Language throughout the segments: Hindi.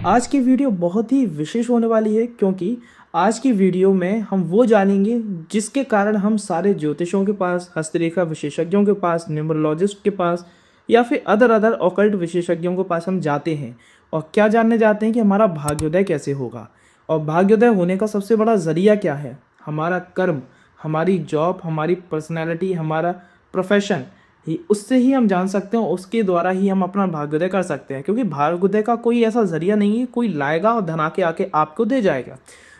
आज की वीडियो बहुत ही विशेष होने वाली है क्योंकि आज की वीडियो में हम वो जानेंगे जिसके कारण हम सारे ज्योतिषों के पास, हस्तरेखा विशेषज्ञों के पास, न्यूमरोलॉजिस्ट के पास या फिर अदर अदर ऑकल्ट विशेषज्ञों के पास हम जाते हैं। और क्या जानने जाते हैं कि हमारा भाग्योदय कैसे होगा और भाग्योदय होने का सबसे बड़ा ज़रिया क्या है। हमारा कर्म, हमारी जॉब, हमारी पर्सनैलिटी, हमारा प्रोफेशन, ही उससे ही हम जान सकते हैं। उसके द्वारा ही हम अपना भाग्योदय कर सकते हैं क्योंकि भाग्योदय का कोई ऐसा जरिया नहीं है कोई लाएगा और धना के आके आपको दे जाएगा।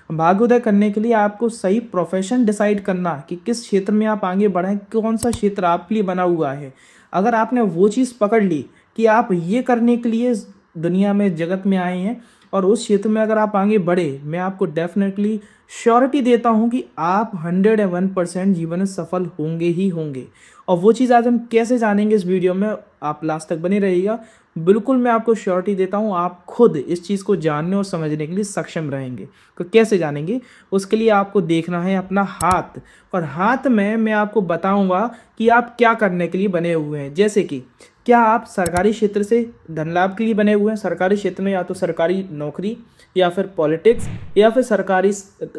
भाग्योदय करने के लिए आपको सही प्रोफेशन डिसाइड करना कि किस क्षेत्र में आप आगे बढ़ें, कौन सा क्षेत्र आपके लिए बना हुआ है। अगर आपने वो चीज़ पकड़ ली कि आप ये करने के लिए दुनिया में, जगत में आए हैं और उस क्षेत्र में अगर आप आगे बढ़े, मैं आपको डेफिनेटली श्योरिटी देता हूँ कि आप 101% जीवन में सफल होंगे ही होंगे। और वो चीज़ आज हम कैसे जानेंगे इस वीडियो में, आप लास्ट तक बने रहिएगा। बिल्कुल मैं आपको श्योरिटी देता हूँ आप खुद इस चीज़ को जानने और समझने के लिए सक्षम रहेंगे। तो कैसे जानेंगे, उसके लिए आपको देखना है अपना हाथ, और हाथ में मैं आपको बताऊंगा कि आप क्या करने के लिए बने हुए हैं। जैसे कि क्या आप सरकारी क्षेत्र से धन लाभ के लिए बने हुए हैं, सरकारी क्षेत्र में या तो सरकारी नौकरी या फिर पॉलिटिक्स या फिर सरकारी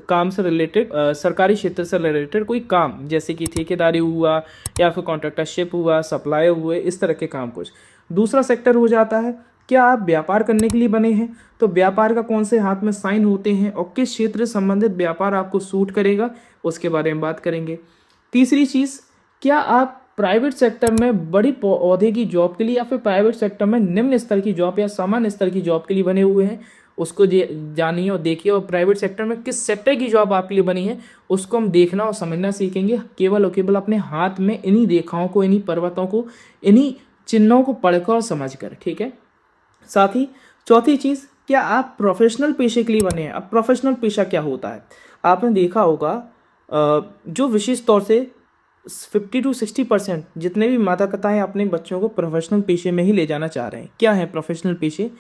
काम से रिलेटेड, सरकारी क्षेत्र से रिलेटेड कोई काम, जैसे कि ठेकेदारी हुआ या फिर कॉन्ट्रैक्टरशिप हुआ, सप्लाई हुए, इस तरह के काम। कुछ दूसरा सेक्टर हो जाता है, क्या आप व्यापार करने के लिए बने हैं, तो व्यापार का कौन से हाथ में साइन होते हैं और किस क्षेत्र से संबंधित व्यापार आपको सूट करेगा, उसके बारे में बात करेंगे। तीसरी चीज़, क्या आप प्राइवेट सेक्टर में बड़ी पौधे की जॉब के लिए या फिर प्राइवेट सेक्टर में निम्न स्तर की जॉब या सामान्य स्तर की जॉब के लिए बने हुए हैं, उसको जानिए और देखिए। और प्राइवेट सेक्टर में किस सेक्टर की जॉब आपके लिए बनी है उसको हम देखना और समझना सीखेंगे, केवल और केवल अपने हाथ में इन्हीं रेखाओं को, इन्हीं पर्वतों को, इन्हीं चिन्हों को पढ़कर और समझ कर। ठीक है। साथ ही चौथी चीज़, क्या आप प्रोफेशनल पेशे के लिए बने हैं। अब प्रोफेशनल पेशा क्या होता है, आपने देखा होगा जो विशेष तौर से 50 to 60% जितने भी माता पिता हैं अपने बच्चों को प्रोफेशनल पेशे में ही ले जाना चाह रहे हैं। क्या है प्रोफेशनल पेशे?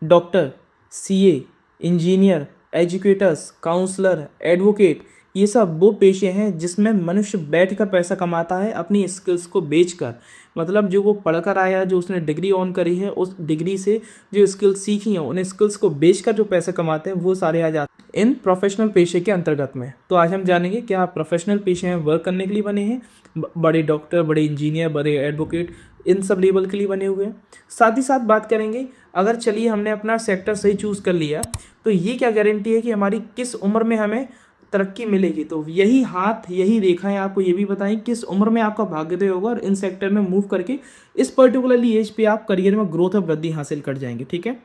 Doctor, CA, engineer, educators, counsellor, advocate, ये सब वो पेशे हैं जिसमें मनुष्य बैठकर पैसा कमाता है अपनी स्किल्स को बेचकर। मतलब जो वो पढ़कर आया, जो उसने डिग्री ऑन करी है, उस डिग्री से जो स्किल्स सीखी हैं उन स्किल्स को बेचकर जो पैसे कमाते हैं वो सारे आ जाते हैं इन प्रोफेशनल पेशे के अंतर्गत में। तो आज हम जानेंगे क्या आप प्रोफेशनल पेशे में वर्क करने के लिए बने हैं, बड़े डॉक्टर, बड़े इंजीनियर, बड़े एडवोकेट, इन सब लेवल के लिए बने हुए हैं। साथ ही साथ बात करेंगे, अगर चलिए हमने अपना सेक्टर सही चूज़ कर लिया तो ये क्या गारंटी है कि हमारी किस उम्र में हमें तरक्की मिलेगी। तो यही हाथ, यही रेखाएं आपको ये भी बताएं किस उम्र में आपका भाग्योदय होगा और इन सेक्टर में मूव करके इस पर्टिकुलरली एज पे आप करियर में ग्रोथ और वृद्धि हासिल कर जाएंगे। ठीक है।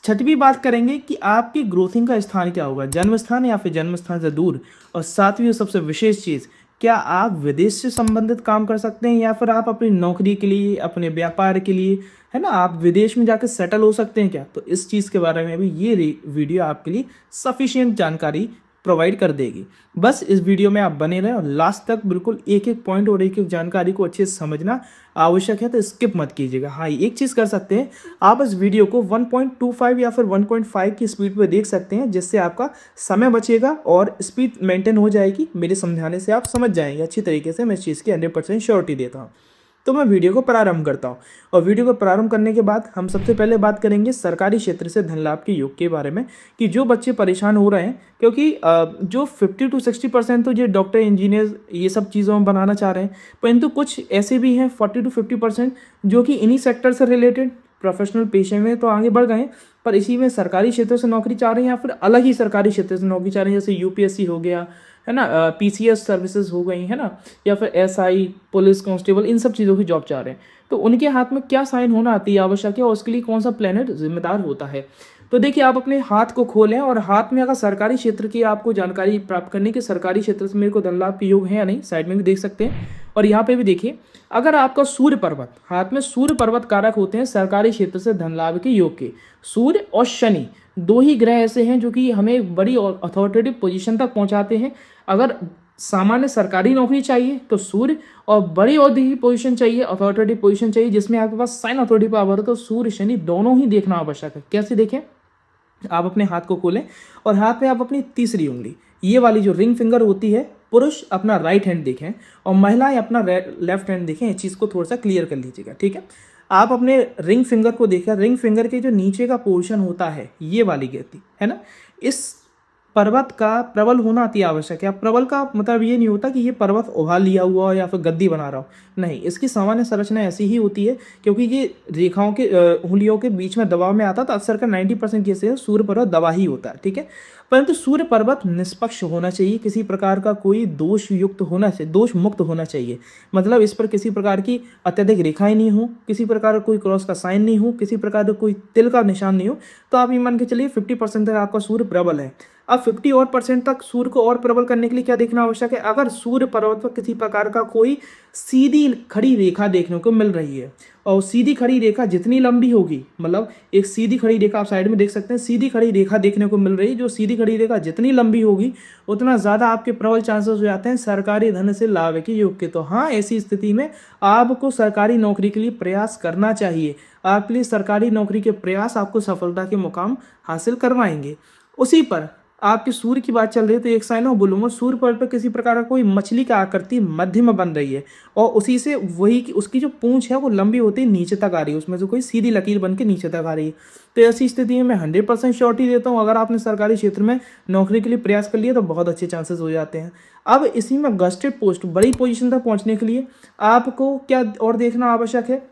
छठवीं बात करेंगे कि आपकी ग्रोथिंग का स्थान क्या होगा, जन्म स्थान या फिर जन्म स्थान से दूर। और सातवीं और सबसे विशेष चीज़, क्या आप विदेश से संबंधित काम कर सकते हैं या फिर आप अपनी नौकरी के लिए, अपने व्यापार के लिए, है ना, आप विदेश में जाकर सेटल हो सकते हैं क्या। तो इस चीज़ के बारे में भी ये वीडियो आपके लिए सफिशिएंट जानकारी प्रोवाइड कर देगी। बस इस वीडियो में आप बने रहें और लास्ट तक बिल्कुल एक एक पॉइंट और एक एक जानकारी को अच्छे से समझना आवश्यक है, तो स्किप मत कीजिएगा। हाँ, एक चीज़ कर सकते हैं, आप इस वीडियो को 1.25 या फिर 1.5 की स्पीड पे देख सकते हैं, जिससे आपका समय बचेगा और स्पीड मेंटेन हो जाएगी। मेरे समझाने से आप समझ जाएंगे अच्छी तरीके से, मैं इस चीज़ की 100% श्योरिटी देता हूँ। तो मैं वीडियो को प्रारंभ करता हूँ और वीडियो को प्रारंभ करने के बाद हम सबसे पहले बात करेंगे सरकारी क्षेत्र से धन लाभ के योग के बारे में, कि जो बच्चे परेशान हो रहे हैं, क्योंकि जो 50 to 60% तो ये डॉक्टर, इंजीनियर, ये सब चीज़ों में बनाना चाह रहे हैं, परंतु कुछ ऐसे भी हैं 40 to 50% जो कि इन्हीं सेक्टर से रिलेटेड प्रोफेशनल पेशे में तो आगे बढ़ गए, पर इसी में सरकारी क्षेत्र से नौकरी चाह रहे हैं या फिर अलग ही सरकारी क्षेत्र से नौकरी चाह रहे हैं, जैसे यूपीएससी हो गया, है ना, पीसीएस सर्विसेज हो गई, है ना, या फिर एसआई, पुलिस कांस्टेबल, इन सब चीज़ों की जॉब चाह रहे हैं। तो उनके हाथ में क्या साइन होना आती है आवश्यक है और उसके लिए कौन सा प्लेनेट जिम्मेदार होता है। तो देखिए, आप अपने हाथ को खोलें और हाथ में अगर सरकारी क्षेत्र की आपको जानकारी प्राप्त करने के, सरकारी क्षेत्र से मेरे को धन लाभ के योग है या नहीं, साइड में भी देख सकते हैं। और यहाँ पे भी देखिए, अगर आपका सूर्य पर्वत, हाथ में सूर्य पर्वत कारक होते हैं सरकारी क्षेत्र से धन लाभ के योग के। सूर्य और शनि दो ही ग्रह ऐसे हैं जो कि हमें एक बड़ी अथॉरिटेटिव पोजीशन तक पहुंचाते हैं। अगर सामान्य सरकारी नौकरी चाहिए तो सूर्य, और बड़ी औहदे की पोजीशन चाहिए, अथॉरिटेटिव पोजीशन चाहिए जिसमें आपके पास साइन अथॉरिटी पावर हो, तो सूर्य शनि दोनों ही देखना आवश्यक है। कैसे देखें, आप अपने हाथ को खोलें और हाथ में आप अपनी तीसरी उंगली, ये वाली जो रिंग फिंगर होती है, पुरुष अपना राइट हैंड देखें और महिलाएं अपना लेफ्ट हैंड देखें। इस चीज़ को थोड़ा सा क्लियर कर लीजिएगा। ठीक है। आप अपने रिंग फिंगर को देखा, रिंग फिंगर के जो नीचे का पोर्शन होता है ये वाली गति है ना, इस पर्वत का प्रबल होना अति आवश्यक है। अब प्रबल का मतलब ये नहीं होता कि ये पर्वत उभार लिया हुआ हो या फिर गद्दी बना रहा हो, नहीं, इसकी सामान्य संरचना ऐसी ही होती है क्योंकि ये रेखाओं के उंगलियों के बीच में दबाव में आता है, तो अक्सर का 90% केसेस सूर्य पर्वत दबा ही होता है, ठीक है। परंतु सूर्य पर्वत निष्पक्ष होना चाहिए, किसी प्रकार का कोई दोष युक्त होना चाहिए, दोष मुक्त होना चाहिए, मतलब इस पर किसी प्रकार की अत्यधिक रेखाएं नहीं हो, किसी प्रकार का कोई क्रॉस का साइन नहीं हो, किसी प्रकार का कोई तिल का निशान नहीं हो, तो आप ये मान के चलिए 50% तक आपका सूर्य प्रबल है। अब 50% तक सूर्य को और प्रबल करने के लिए क्या देखना आवश्यक है, अगर सूर्य पर्वत पर किसी प्रकार का कोई सीधी खड़ी रेखा देखने को मिल रही है, और सीधी खड़ी रेखा जितनी लंबी होगी, मतलब एक सीधी खड़ी रेखा आप साइड में देख सकते हैं, सीधी खड़ी रेखा देखने को मिल रही है, जो सीधी खड़ी रेखा जितनी लंबी होगी उतना ज़्यादा आपके प्रबल चांसेस हो जाते हैं सरकारी धन से लाभ के योग के। तो हाँ, ऐसी स्थिति में आपको सरकारी नौकरी के लिए प्रयास करना चाहिए, आपके लिए सरकारी नौकरी के प्रयास आपको सफलता के मुकाम हासिल करवाएंगे। उसी पर आपके सूर्य की बात चल रही है, तो एक साइन और बोलूँगा, सूर्य पर्वत पर किसी प्रकार का कोई मछली का आकृति मध्य में बन रही है, और उसी से वही उसकी जो पूंछ है वो लंबी होती है नीचे तक आ रही है, उसमें से कोई सीधी लकीर बन के नीचे तक आ रही है। तो ऐसी स्थिति में मैं 100% श्योरिटी देता हूँ, अगर आपने सरकारी क्षेत्र में नौकरी के लिए प्रयास कर लिया तो बहुत अच्छे चांसेस हो जाते हैं। अब इसी में गस्टेड पोस्ट, बड़ी पोजीशन तक पहुँचने के लिए आपको क्या और देखना आवश्यक है,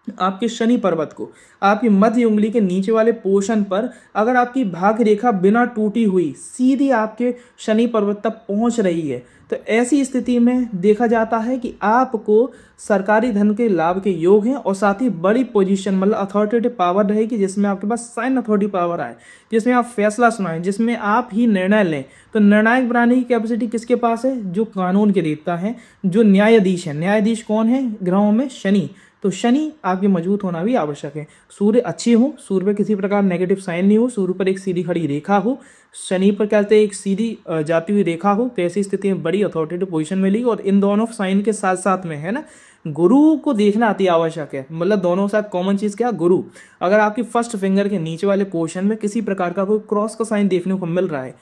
आपके शनि पर्वत को, आपकी मध्य उंगली के नीचे वाले पोर्शन पर अगर आपकी भाग्य रेखा बिना टूटी हुई सीधी आपके शनि पर्वत तक पहुंच रही है, तो ऐसी स्थिति में देखा जाता है कि आपको सरकारी धन के लाभ के योग हैं, और साथ ही बड़ी पोजीशन मतलब अथॉरिटेटिव पावर रहेगी, जिसमें आपके पास साइन अथॉरिटी पावर आए, जिसमें आप फैसला सुनाएं, जिसमें आप ही निर्णय लें। तो निर्णायक बनाने की कैपेसिटी किसके पास है, जो कानून के देवता हैं, जो न्यायाधीश हैं। न्यायाधीश कौन है ग्रहों में, शनि। तो शनि आपके मजबूत होना भी आवश्यक है। सूर्य अच्छी हो, सूर्य पर किसी प्रकार नेगेटिव साइन नहीं हो, सूर्य पर एक सीधी खड़ी रेखा हो, शनि पर क्या कहते हैं एक सीधी जाती हुई रेखा हो, तो ऐसी स्थिति में बड़ी अथॉरिटेटिव पोजीशन मिलेगी। और इन दोनों साइन के साथ साथ में है ना, गुरु को देखना अति आवश्यक है, मतलब दोनों साथ कॉमन चीज़ क्या, गुरु। अगर आपकी फर्स्ट फिंगर के नीचे वाले पोर्शन में किसी प्रकार का कोई क्रॉस का साइन देखने को मिल रहा है,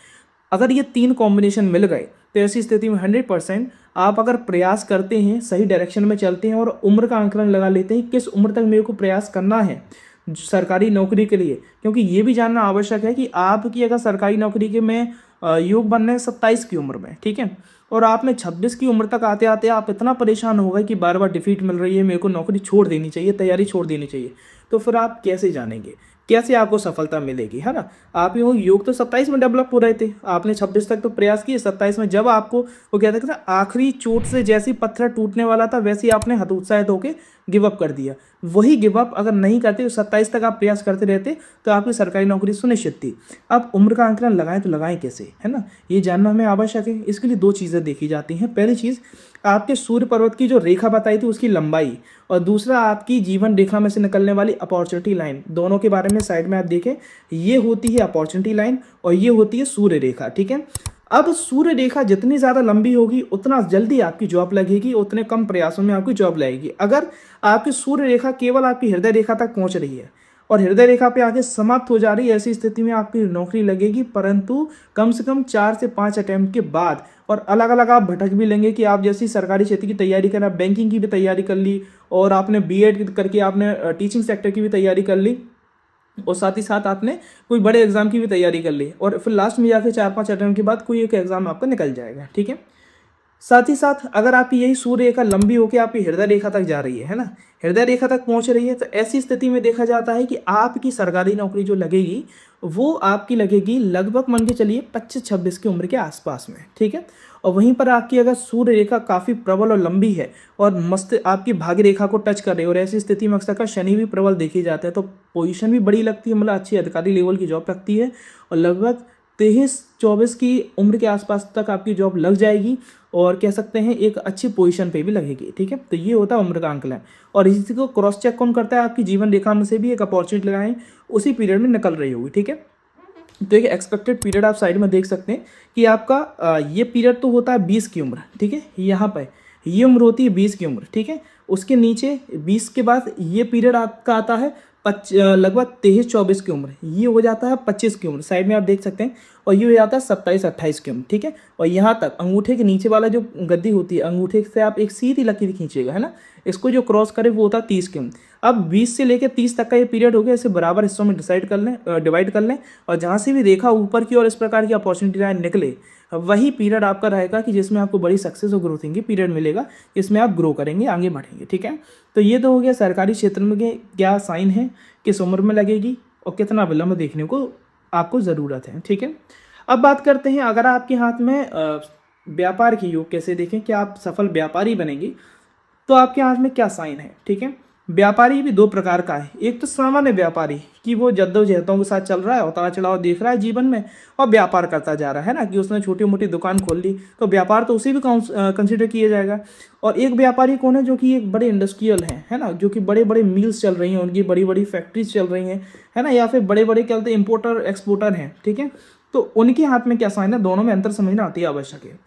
अगर ये तीन कॉम्बिनेशन मिल गए, तो ऐसी स्थिति में 100% आप अगर प्रयास करते हैं, सही डायरेक्शन में चलते हैं और उम्र का आंकलन लगा लेते हैं किस उम्र तक मेरे को प्रयास करना है सरकारी नौकरी के लिए, क्योंकि ये भी जानना आवश्यक है कि आपकी अगर सरकारी नौकरी के में योग बनने हैं 27 की उम्र में, ठीक है, और आपने 26 की उम्र तक आते आते आप इतना परेशान हो गए कि बार बार डिफीट मिल रही है, मेरे को नौकरी छोड़ देनी चाहिए, तैयारी छोड़ देनी चाहिए, तो फिर आप कैसे जानेंगे, कैसे आपको सफलता मिलेगी, है ना। आप योग तो 27 में डेवलप हो रहे थे, आपने 26 तक तो प्रयास किए, 27 में जब आपको वो कहते हैं आखिरी चोट से जैसी पत्थर टूटने वाला था वैसे ही आपने हतोत्साहित होकर गिव अप कर दिया। वही गिव अप अगर नहीं करते तो 27 तक आप प्रयास करते रहते तो आपकी सरकारी नौकरी सुनिश्चित थी। अब उम्र का आंकलन लगाएं तो लगाएं कैसे, है ना, ये जानना हमें आवश्यक है। इसके लिए दो चीज़ें देखी जाती हैं। पहली चीज़ आपके सूर्य पर्वत की जो रेखा बताई थी उसकी लंबाई, और दूसरा आपकी जीवन रेखा में से निकलने वाली अपॉर्चुनिटी लाइन। दोनों के बारे में साइड में आप देखें, ये होती है अपॉर्चुनिटी लाइन और ये होती है सूर्य रेखा, ठीक है। अब सूर्य रेखा जितनी ज़्यादा लंबी होगी उतना जल्दी आपकी जॉब लगेगी, उतने कम प्रयासों में आपकी जॉब लगेगी। अगर आपकी सूर्य रेखा केवल आपकी हृदय रेखा तक पहुंच रही है और हृदय रेखा पे आगे समाप्त हो जा रही है, ऐसी स्थिति में आपकी नौकरी लगेगी, परंतु कम से कम 4 से 5 अटेम्प्ट के बाद। और अलग अलग आप भटक भी लेंगे कि आप जैसी सरकारी क्षेत्र की तैयारी करना, बैंकिंग की भी तैयारी कर ली और आपने बीएड करके आपने टीचिंग सेक्टर की भी तैयारी कर ली और साथ ही साथ आपने कोई बड़े एग्जाम की भी तैयारी कर ली, और फिर लास्ट में जाके 4-5 अटेम्प्ट के बाद कोई एक एग्जाम आपका निकल जाएगा, ठीक है। साथ ही साथ अगर आपकी यही सूर्य रेखा लंबी होकर आपकी हृदय रेखा तक जा रही है ना, हृदय रेखा तक पहुंच रही है, तो ऐसी स्थिति में देखा जाता है कि आपकी सरकारी नौकरी जो लगेगी वो आपकी लगेगी लगभग मान के चलिए 25-26 की उम्र के आसपास में, ठीक है। और वहीं पर आपकी अगर सूर्य रेखा काफ़ी प्रबल और लंबी है और मस्त आपकी भाग्य रेखा को टच कर रही है, और ऐसी स्थिति में अक्सर का शनि भी प्रबल देखी जाता है, तो पोजीशन भी बड़ी लगती है, मतलब अच्छी अधिकारी लेवल की जॉब लगती है और लगभग 23-24 की उम्र के आसपास तक आपकी जॉब लग जाएगी और कह सकते हैं एक अच्छी पोजीशन पे भी लगेगी, ठीक है। तो ये होता है उम्र का आंकलन। और इसी को क्रॉस चेक कौन करता है, आपकी जीवन रेखा में से भी एक अपॉर्चुनिटी लगाएं उसी पीरियड में निकल रही होगी, ठीक है। तो एक एक्सपेक्टेड पीरियड आप साइड में देख सकते हैं कि आपका ये पीरियड तो होता है 20 की उम्र, ठीक है, यहाँ पर ये उम्र होती है 20 की उम्र, ठीक है। उसके नीचे 20 के बाद ये पीरियड आपका आता है लगभग 23-24 की उम्र, ये हो जाता है 25 की उम्र, साइड में आप देख सकते हैं, और ये हो जाता है 27-28 की उम्र, ठीक है। और यहाँ तक अंगूठे के नीचे वाला जो गद्दी होती है, अंगूठे से आप एक सीधी लकीर खींचिएगा, है ना, इसको जो क्रॉस करे वो होता है 30 क्यों। अब 20 से लेकर 30 तक का ये पीरियड हो गया, इसे बराबर हिस्सों में डिवाइड कर लें और जहाँ से भी रेखा ऊपर की और इस प्रकार की अपॉर्चुनिटी लाइन निकले वही पीरियड आपका रहेगा कि जिसमें आपको बड़ी सक्सेस और ग्रोथिंग की पीरियड मिलेगा, इसमें आप ग्रो करेंगे, आगे बढ़ेंगे। ठीक है, तो ये तो हो गया सरकारी क्षेत्र में के क्या साइन है, किस उम्र में लगेगी और कितना विलंब देखने को आपको ज़रूरत है। ठीक है, अब बात करते हैं अगर आपके हाथ में व्यापार की योग कैसे देखें कि आप सफल व्यापारी बनेंगे, तो आपके हाथ में क्या साइन है। ठीक है, व्यापारी भी दो प्रकार का है, एक तो सामान्य व्यापारी कि वो जद्दोजहदों के साथ चल रहा है, उतार चढ़ाव देख रहा है जीवन में और व्यापार करता जा रहा है ना, कि उसने छोटी मोटी दुकान खोल ली तो व्यापार तो उसे भी कंसिडर किया जाएगा। और एक व्यापारी कौन है, जो कि एक बड़े इंडस्ट्रियल हैं, है ना, जो कि बड़े बड़े मिल्स चल रही हैं, उनकी बड़ी बड़ी फैक्ट्रीज चल रही हैं, है ना, या फिर बड़े बड़े क्या बोलते हैं इम्पोर्टर एक्सपोर्टर हैं। ठीक है, तो उनके हाथ में क्या साइन है, दोनों में अंतर समझना अति आवश्यक है।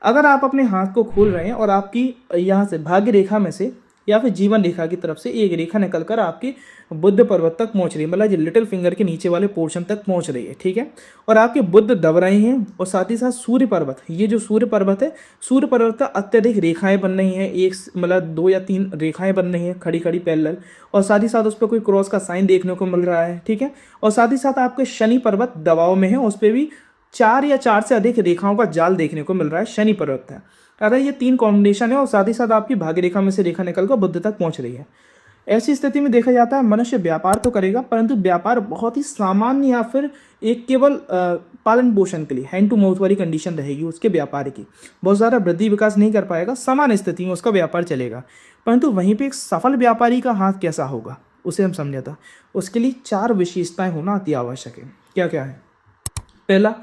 अगर आप अपने हाथ को खोल रहे हैं और आपकी यहाँ से भाग्य रेखा में से या फिर जीवन रेखा की तरफ से एक रेखा निकलकर आपकी बुद्ध पर्वत तक पहुंच रही है, मतलब ये लिटिल फिंगर के नीचे वाले पोर्शन तक पहुंच रही है। ठीक है, और आपके बुद्ध दब रहे हैं और साथ ही साथ सूर्य पर्वत, ये जो सूर्य पर्वत है, सूर्य पर्वत का अत्यधिक रेखाएं बन रही हैं, एक मतलब 2 या 3 रेखाएं बन रही हैं खड़ी खड़ी पैरेलल, और साथ ही साथ उस पर कोई क्रॉस का साइन देखने को मिल रहा है। ठीक है, और साथ ही साथ आपके शनि पर्वत दबाव में है, उस पर भी 4 या 4 से अधिक रेखाओं का जाल देखने को मिल रहा है, शनि पर्वत है। अगर ये 3 कॉम्बिनेशन है और साथ ही साथ आपकी भाग्य रेखा में से रेखा निकलकर बुद्ध तक पहुंच रही है, ऐसी स्थिति में देखा जाता है मनुष्य व्यापार तो करेगा, परंतु व्यापार बहुत ही सामान्य या फिर एक केवल पालन पोषण के लिए हैंड टू माउथ वाली कंडीशन रहेगी उसके व्यापार की, बहुत ज़्यादा वृद्धि विकास नहीं कर पाएगा, सामान्य स्थिति में उसका व्यापार चलेगा। परंतु वहीं पर एक सफल व्यापारी का हाथ कैसा होगा उसे हम समझे था, उसके लिए 4 विशेषताएं होना अति आवश्यक है। क्या क्या है, पहला,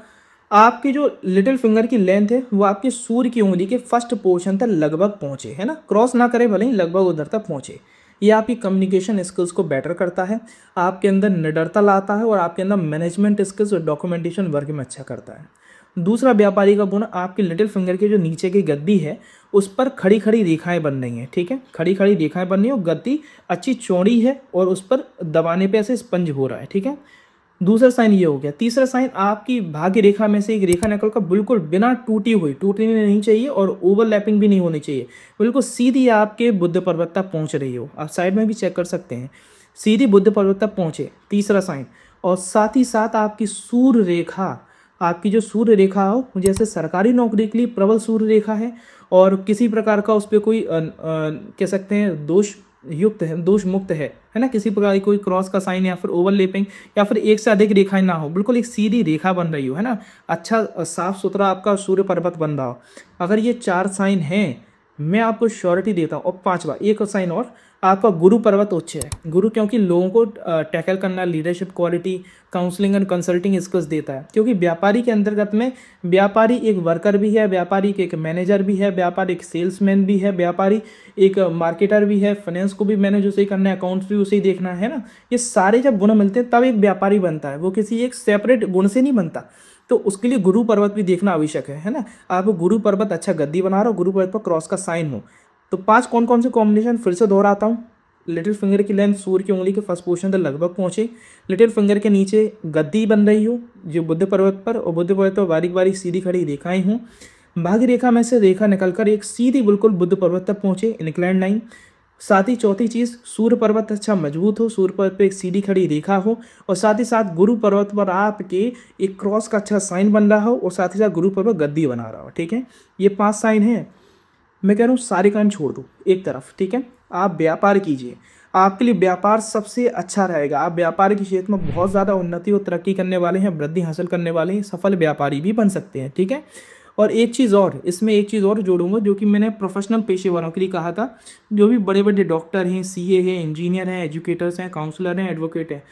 आपकी जो लिटिल फिंगर की लेंथ है वो आपके सूर्य की उंगली के फर्स्ट पोर्शन तक लगभग पहुंचे, है ना, क्रॉस ना करे भले ही लगभग उधर तक पहुंचे। ये आपकी कम्युनिकेशन स्किल्स को बेटर करता है, आपके अंदर निडरता लाता है और आपके अंदर मैनेजमेंट स्किल्स और डॉक्यूमेंटेशन वर्क में अच्छा करता है। दूसरा व्यापारी का गुण, आपके लिटिल फिंगर के जो नीचे की गद्दी है उस पर खड़ी खड़ी रेखाएं बन रही हैं। ठीक है, खड़ी खड़ी रेखाएं बन रही हैं और गद्दी अच्छी चौड़ी है और उस पर दबाने पे ऐसे स्पंज हो रहा है। ठीक है, दूसरा साइन ये हो गया। तीसरा साइन, आपकी भाग्य रेखा में से एक रेखा निकलकर बिल्कुल बिना टूटनी नहीं चाहिए और ओवरलैपिंग भी नहीं होनी चाहिए, बिल्कुल सीधी आपके बुद्ध पर्वत तक पहुंच रही हो। आप साइड में भी चेक कर सकते हैं, सीधी बुद्ध पर्वत तक पहुंचे, तीसरा साइन। और साथ ही साथ आपकी सूर्य रेखा, आपकी जो सूर्य रेखा हो, जैसे सरकारी नौकरी के लिए प्रबल सूर्य रेखा है और किसी प्रकार का उस पर कोई कह सकते हैं दोष युक्त है, दोष मुक्त है ना, किसी प्रकार की कोई क्रॉस का साइन या फिर ओवरलैपिंग या फिर एक से अधिक रेखाएं ना हो, बिल्कुल एक सीधी रेखा बन रही हो, है ना, अच्छा साफ सुथरा आपका सूर्य पर्वत बन रहा हो। अगर ये 4 साइन हैं, मैं आपको श्योरिटी देता हूँ। और 5वां एक साइन और, आपका गुरु पर्वत उच्च है। गुरु क्योंकि लोगों को टैकल करना, leadership quality, counselling and consulting skills देता है, क्योंकि व्यापारी के अंतर्गत में व्यापारी एक वर्कर भी है, व्यापारी एक मैनेजर भी है, व्यापारी एक सेल्समैन भी है, व्यापारी एक मार्केटर भी है, फाइनेंस को भी मैनेज उसे ही करना है, अकाउंट्स भी उसे ही देखना है ना। ये सारे जब गुण मिलते हैं तब एक व्यापारी बनता है, वो किसी एक सेपरेट गुण से नहीं बनता। तो उसके लिए गुरु पर्वत भी देखना आवश्यक है ना। आप गुरु पर्वत अच्छा गद्दी बना रहे हो, गुरु पर्वत पर क्रॉस का साइन हो। तो 5 कौन कौन से कॉम्बिनेशन फिर से दोहराता हूँ। लिटिल फिंगर की लेंथ सूर्य की उंगली के फर्स्ट पोर्शन तक लगभग पहुंचे, लिटिल फिंगर के नीचे गद्दी बन रही हो जो बुद्ध पर्वत पर, और बुद्ध पर्वत पर बारीक बारीक सीधी खड़ी रेखाएं हों, भाग्य रेखा में से रेखा निकलकर एक सीधी बिल्कुल बुद्ध पर्वत तक पहुंचे, इंक्लाइंड लाइन। साथ ही चौथी चीज़, सूर्य पर्वत अच्छा मजबूत हो, सूर्य पर्वत पे एक सीधी खड़ी रेखा हो, और साथ ही साथ गुरु पर्वत पर आपके एक क्रॉस का अच्छा साइन बन रहा हो, और साथ ही साथ गुरु पर्वत गद्दी बना रहा हो। ठीक है, ये 5 साइन हैं। मैं कह रहा हूँ सारे काम छोड़ दो एक तरफ, ठीक है, आप व्यापार कीजिए, आपके लिए व्यापार सबसे अच्छा रहेगा। आप व्यापार के क्षेत्र में बहुत ज़्यादा उन्नति और तरक्की करने वाले हैं, वृद्धि हासिल करने वाले हैं, सफल व्यापारी भी बन सकते हैं। ठीक है, और एक चीज़ और, इसमें एक चीज़ और जोड़ूंगा जो कि मैंने प्रोफेशनल पेशेवरों के लिए कहा था, जो भी बड़े बड़े डॉक्टर हैं, सीए हैं, इंजीनियर हैं, एजुकेटर्स हैं, काउंसलर हैं, एडवोकेट हैं,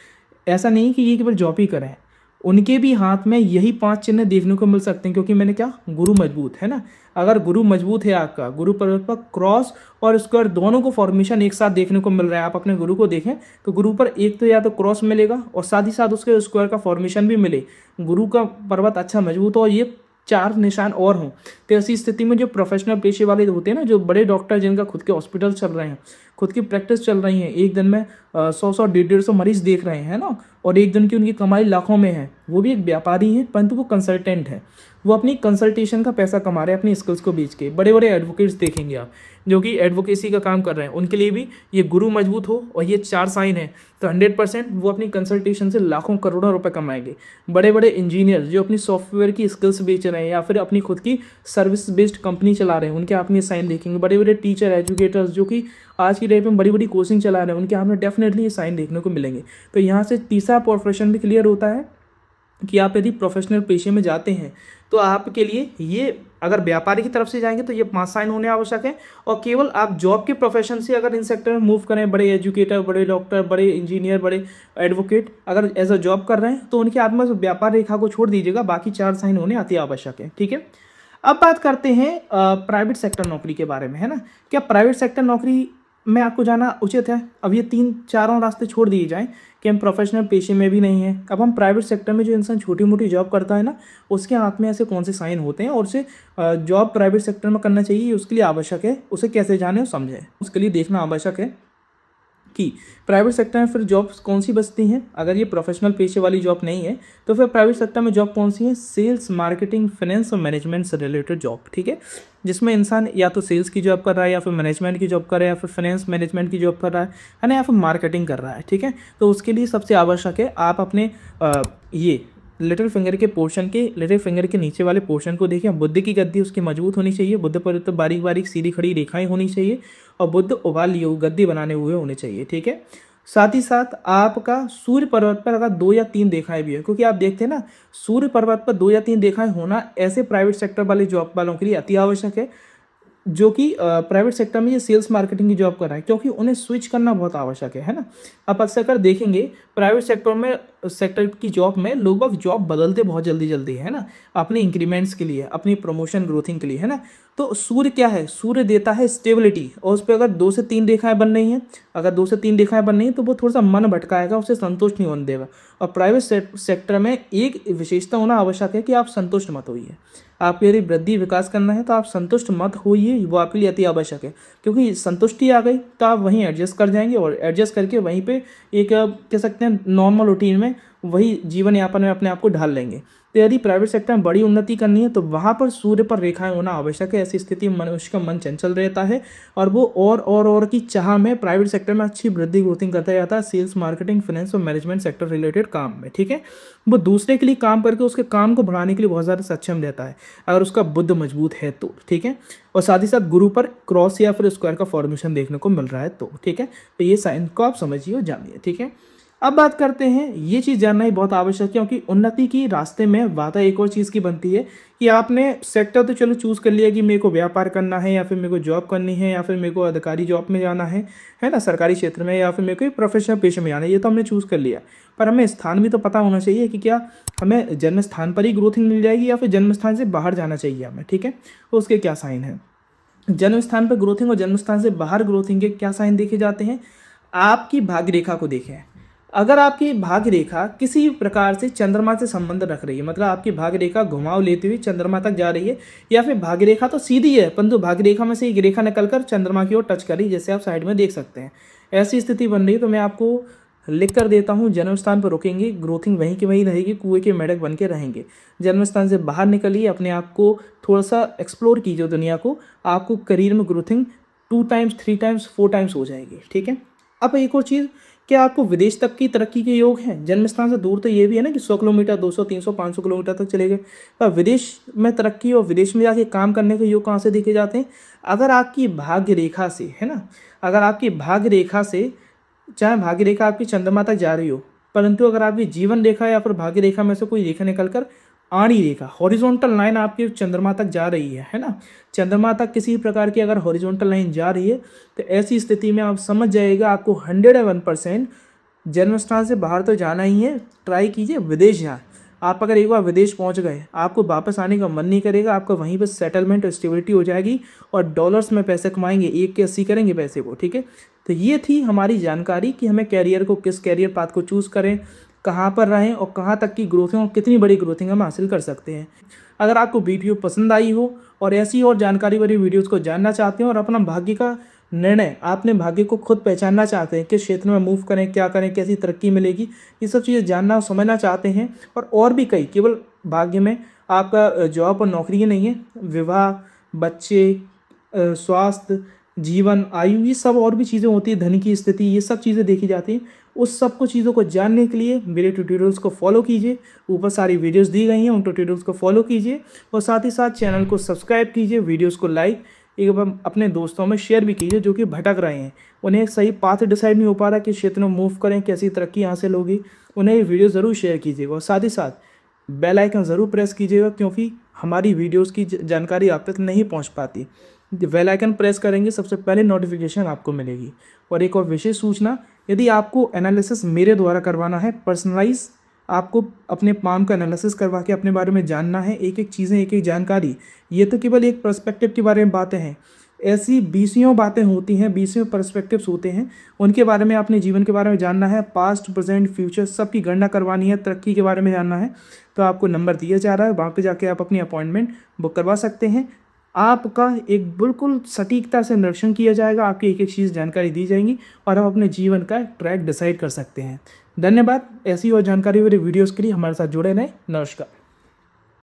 ऐसा नहीं कि ये केवल जॉब ही करें, उनके भी हाथ में यही 5 चिन्ह देखने को मिल सकते हैं, क्योंकि मैंने क्या, गुरु मजबूत है ना। अगर गुरु मजबूत है आपका, गुरु पर्वत पर क्रॉस और स्क्वायर दोनों को फॉर्मेशन एक साथ देखने को मिल रहा है, आप अपने गुरु को देखें तो गुरु पर एक तो या तो क्रॉस मिलेगा और साथ ही साथ उसके स्क्वायर का फॉर्मेशन भी मिले, गुरु का पर्वत अच्छा मजबूत हो, ये 4 निशान और हों, तो ऐसी स्थिति में जो प्रोफेशनल पेशे वाले होते हैं ना, जो बड़े डॉक्टर जिनका खुद के हॉस्पिटल चल रहे हैं, खुद की प्रैक्टिस चल रही है, एक दिन में 100-100, 150-150 मरीज देख रहे हैं ना, और एक दिन की उनकी कमाई लाखों में है, वो भी एक व्यापारी हैं परंतु वो कंसल्टेंट हैं। वो अपनी कंसल्टेशन का पैसा कमा रहे हैं अपनी स्किल्स को बेच के। बड़े बड़े एडवोकेट्स देखेंगे आप जो कि एडवोकेसी का काम कर रहे हैं, उनके लिए भी ये गुरु मजबूत हो और ये 4 साइन है तो 100% वो अपनी कंसल्टेशन से लाखों करोड़ों रुपए कमाएंगे। बड़े बड़े इंजीनियर जो अपनी सॉफ्टवेयर की स्किल्स बेच रहे हैं या फिर अपनी खुद की सर्विस बेस्ड कंपनी चला रहे हैं, उनके आप ये साइन देखेंगे। बड़े बड़े टीचर एजुकेटर्स जो कि आज की डेट में बड़ी बड़ी कोचिंग चला रहे हैं, उनके आप में डेफिनेटली ये साइन देखने को मिलेंगे। तो यहाँ से तीसरा प्रोफेशन भी क्लियर होता है कि आप यदि प्रोफेशनल पेशे में जाते हैं तो आपके लिए ये, अगर व्यापारी की तरफ से जाएंगे तो ये 5 साइन होने आवश्यक है। और केवल आप जॉब के प्रोफेशन से अगर इन सेक्टर में मूव करें, बड़े एजुकेटर, बड़े डॉक्टर, बड़े इंजीनियर, बड़े एडवोकेट अगर एज अ जॉब कर रहे हैं तो उनके आत्मा व्यापार रेखा को छोड़ दीजिएगा, बाकी 4 साइन होने अति आवश्यक है। ठीक है, अब बात करते हैं प्राइवेट सेक्टर नौकरी के बारे में, है ना। क्या प्राइवेट सेक्टर नौकरी में आपको जाना उचित है? अब ये 3-4 रास्ते छोड़ दिए जाएं कि हम प्रोफेशनल पेशे में भी नहीं हैं। अब हम प्राइवेट सेक्टर में जो इंसान छोटी मोटी जॉब करता है ना, उसके हाथ में ऐसे कौन से साइन होते हैं और उसे जॉब प्राइवेट सेक्टर में करना चाहिए, उसके लिए आवश्यक है उसे कैसे जाने और समझें। उसके लिए देखना आवश्यक है कि प्राइवेट सेक्टर में फिर जॉब्स कौन सी बचती हैं। अगर ये प्रोफेशनल पेशे वाली जॉब नहीं है तो फिर प्राइवेट सेक्टर में जॉब कौन सी है? सेल्स, मार्केटिंग, फाइनेंस और मैनेजमेंट से रिलेटेड जॉब। ठीक है, जिसमें इंसान या तो सेल्स की जॉब कर रहा है या फिर मैनेजमेंट की जॉब कर रहा है या फिर फाइनेंस मैनेजमेंट की जॉब कर रहा है ना, या फिर मार्केटिंग कर रहा है। ठीक है, तो उसके लिए सबसे आवश्यक है आप अपने ये लिटिल फिंगर के नीचे वाले पोर्शन को देखिए। बुद्ध की गद्दी उसकी मजबूत होनी चाहिए, बुद्ध पर तो बारीक बारीक सीधी खड़ी रेखाएं होनी चाहिए और बुद्ध उबाल लिए हुए गद्दी बनाने हुए होने चाहिए। ठीक है, साथ ही साथ आपका सूर्य पर्वत पर अगर 2 या 3 रेखाएं भी है, क्योंकि आप देखते हैं ना सूर्य पर्वत पर 2 या 3 रेखाएं होना ऐसे प्राइवेट सेक्टर वाले जॉब वालों के लिए अति आवश्यक है जो कि प्राइवेट सेक्टर में ये सेल्स मार्केटिंग की जॉब कर रहा है, क्योंकि उन्हें स्विच करना बहुत आवश्यक है ना। आप अक्सर कर देखेंगे प्राइवेट सेक्टर की जॉब में लोग जॉब बदलते बहुत जल्दी जल्दी है ना, अपने इंक्रीमेंट्स के लिए, अपनी प्रमोशन ग्रोथिंग के लिए, है ना। तो सूर्य क्या है? सूर्य देता है स्टेबिलिटी, और उस पर अगर 2 से 3 रेखाएं बन रही हैं, अगर 2 से 3 रेखाएं बन रही हैं तो वो थोड़ा सा मन भटकाएगा, उसे संतुष्ट नहीं होने देगा। और प्राइवेट सेक्टर में एक विशेषता होना आवश्यक है कि आप संतुष्ट मत होइए। आपको यदि वृद्धि विकास करना है तो आप संतुष्ट मत होइए, वो आपके लिए अति आवश्यक है, क्योंकि संतुष्टि आ गई तो आप वहीं एडजस्ट कर जाएंगे और एडजस्ट करके वहीं पे एक कह सकते हैं नॉर्मल रूटीन में वही जीवन यापन में अपने आप को ढाल लेंगे। तो यदि प्राइवेट सेक्टर में बड़ी उन्नति करनी है तो वहाँ पर सूर्य पर रेखाएं होना आवश्यक है। ऐसी स्थिति में मनुष्य का मन चंचल रहता है और वो और की चाह में प्राइवेट सेक्टर में अच्छी वृद्धि ग्रोथिंग करता जाता है, सेल्स, मार्केटिंग, फाइनेंस और मैनेजमेंट सेक्टर रिलेटेड काम में। ठीक है, वो दूसरे के लिए काम करके उसके काम को बढ़ाने के लिए बहुत ज़्यादा सक्षम रहता है अगर उसका बुद्ध मजबूत है तो। ठीक है, और साथ ही साथ गुरु पर क्रॉस या फिर स्क्वायर का फॉर्मेशन देखने को मिल रहा है तो। ठीक है, तो ये साइन को आप समझिए और जानिए। ठीक है, अब बात करते हैं, ये चीज़ जानना ही बहुत आवश्यक है क्योंकि उन्नति की रास्ते में बाधा एक और चीज़ की बनती है कि आपने सेक्टर तो चलो चूज़ कर लिया कि मेरे को व्यापार करना है या फिर मेरे को जॉब करनी है या फिर मेरे को अधिकारी जॉब में जाना है ना, सरकारी क्षेत्र में, या फिर मेरे को प्रोफेशनल पेशे में जाना है, ये तो हमने चूज़ कर लिया। पर हमें स्थान भी तो पता होना चाहिए कि क्या हमें जन्म स्थान पर ही ग्रोथिंग मिल जाएगी या फिर जन्म स्थान से बाहर जाना चाहिए हमें। ठीक है, तो उसके क्या साइन है? जन्म स्थान पर ग्रोथिंग और जन्म स्थान से बाहर ग्रोथिंग के क्या साइन देखे जाते हैं? आपकी भाग्य रेखा को देखें। अगर आपकी भाग्य रेखा किसी प्रकार से चंद्रमा से संबंध रख रही है, मतलब आपकी भाग्य रेखा घुमाव लेते हुए चंद्रमा तक जा रही है, या फिर भाग्य रेखा तो सीधी है परंतु भाग्य रेखा में से एक रेखा निकलकर चंद्रमा की ओर टच कर रही है, जैसे आप साइड में देख सकते हैं, ऐसी स्थिति बन रही है, तो मैं आपको लिख कर देता हूँ जन्म स्थान पर रुकेंगे, ग्रोथिंग वहीं की वहीं रहेगी, कुएं के मेढक बन के रहेंगे। जन्म स्थान से बाहर निकलिए, अपने आप को थोड़ा सा एक्सप्लोर कीजिए दुनिया को, आपको करियर में ग्रोथिंग 2 टाइम्स 3 टाइम्स 4 टाइम्स हो जाएगी। ठीक है, अब एक और चीज़, क्या आपको विदेश तक की तरक्की के योग हैं? जन्म स्थान से दूर तो ये भी है ना कि 100 किलोमीटर, 200, 300, 500 किलोमीटर तक चले गए, पर विदेश में तरक्की और विदेश में जाके काम करने के योग कहाँ से देखे जाते हैं? अगर आपकी भाग्य रेखा से, है ना, अगर आपकी भाग्य रेखा से, चाहे भाग्य रेखा आपकी चंद्रमा तक जा रही हो, परंतु अगर आपकी जीवन रेखा या फिर भाग्य रेखा में से कोई रेखा निकलकर आड़ी रेखा, हॉरिजॉन्टल लाइन आपके चंद्रमा तक जा रही है ना, चंद्रमा तक किसी प्रकार की अगर हॉरिजॉन्टल लाइन जा रही है तो ऐसी स्थिति में आप समझ जाइएगा आपको 101% जन्म स्थान से बाहर तो जाना ही है। ट्राई कीजिए विदेश जाए। आप अगर एक बार विदेश पहुंच गए, आपको वापस आने का मन नहीं करेगा, आपका वहीं पर सेटलमेंट और स्टेबिलिटी हो जाएगी और डॉलर्स में पैसे कमाएंगे, 1 के 80 करेंगे पैसे को। ठीक है, तो ये थी हमारी जानकारी कि हमें कैरियर को, किस कैरियर पाथ को चूज़ करें, कहाँ पर रहें और कहाँ तक की ग्रोथिंग और कितनी बड़ी ग्रोथिंग हम हासिल कर सकते हैं। अगर आपको वीडियो पसंद आई हो और ऐसी और जानकारी वाली वीडियोस को जानना चाहते हैं और अपना भाग्य का निर्णय, आपने भाग्य को खुद पहचानना चाहते हैं, किस क्षेत्र में मूव करें, क्या करें, कैसी तरक्की मिलेगी, ये सब चीज़ें जानना और समझना चाहते हैं। और भी कई, केवल भाग्य में आपका जॉब और नौकरी ही नहीं है, विवाह, बच्चे, स्वास्थ्य, जीवन, आयु, ये सब और भी चीज़ें होती हैं, धन की स्थिति, ये सब चीज़ें देखी जाती हैं। उस सब को चीज़ों को जानने के लिए मेरे ट्यूटोरियल्स को फॉलो कीजिए। ऊपर सारी वीडियोस दी गई हैं, उन ट्यूटोरियल्स को फॉलो कीजिए और साथ ही साथ चैनल को सब्सक्राइब कीजिए, वीडियोस को लाइक, एक बार अपने दोस्तों में शेयर भी कीजिए जो कि भटक रहे हैं, उन्हें एक सही पाथ डिसाइड नहीं हो पा रहा कि क्षेत्र में मूव करें, कैसी तरक्की हासिल होगी, उन्हें ये वीडियो ज़रूर शेयर कीजिएगा और साथ ही साथ बेल आइकन ज़रूर प्रेस कीजिएगा, क्योंकि हमारी वीडियोस की जानकारी आप तक नहीं पहुंच पाती। बेल आइकन प्रेस करेंगे, सबसे पहले नोटिफिकेशन आपको मिलेगी। और एक और विशेष सूचना, यदि आपको एनालिसिस मेरे द्वारा करवाना है, पर्सनलाइज, आपको अपने पाम का एनालिसिस करवा के अपने बारे में जानना है, एक एक चीज़ें, एक एक जानकारी, ये तो केवल एक पर्सपेक्टिव के बारे में बातें हैं, ऐसी बीसियों बातें होती हैं, बीसियों पर्सपेक्टिव्स होते हैं, उनके बारे में अपने जीवन के बारे में जानना है, पास्ट, प्रेजेंट, फ्यूचर सब की गणना करवानी है, तरक्की के बारे में जानना है, तो आपको नंबर दिया जा रहा है, वहाँ पे जाके आप अपनी अपॉइंटमेंट बुक करवा सकते हैं। आपका एक बिल्कुल सटीकता से निरीक्षण किया जाएगा, आपकी एक एक चीज़ जानकारी दी जाएंगी और आप अपने जीवन का ट्रैक डिसाइड कर सकते हैं। धन्यवाद। ऐसी और जानकारी वाले वीडियोज़ के लिए हमारे साथ जुड़े रहें। नमस्कार।